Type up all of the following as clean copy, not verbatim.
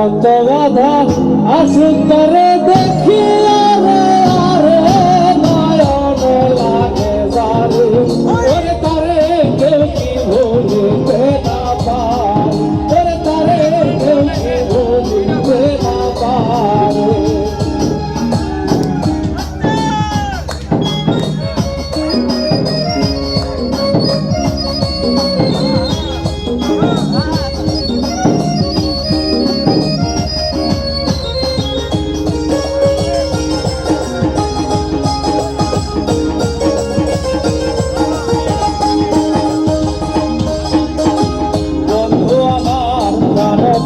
অনন্ত বাধা আসুক তরে দেখি আরে আরে নয়নে লাগে জারি ওরে তারে কেউ কি ভুলিতে না পারে ওরে তারে কেউ কি ভুলিতে না পারে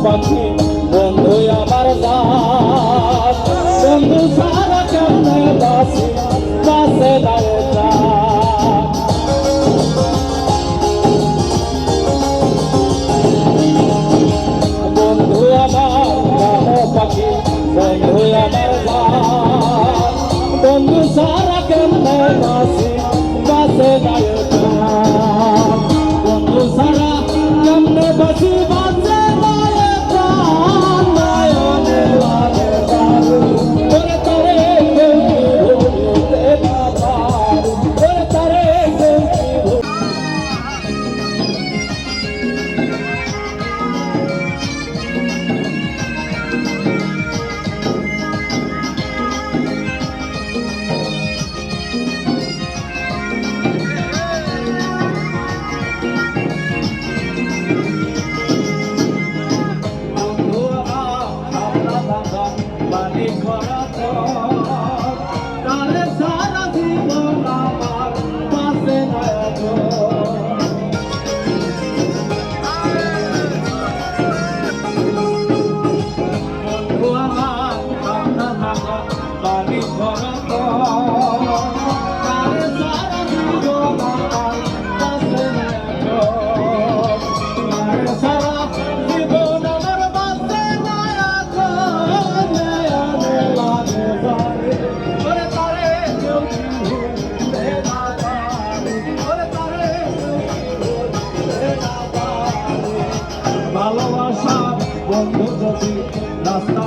পাখি বন্ধু আমার জান বন্ধু সারা কেমনে বাসি বাসে দাও বন্ধু আমার জান পাখি বন্ধু আমার জান বন্ধু সারা কেমনে বাসি বাসে দাও বন্ধু সারা কেমনে বাসি বাসে ভালোবাসা বন্ধু যদি রাস্তা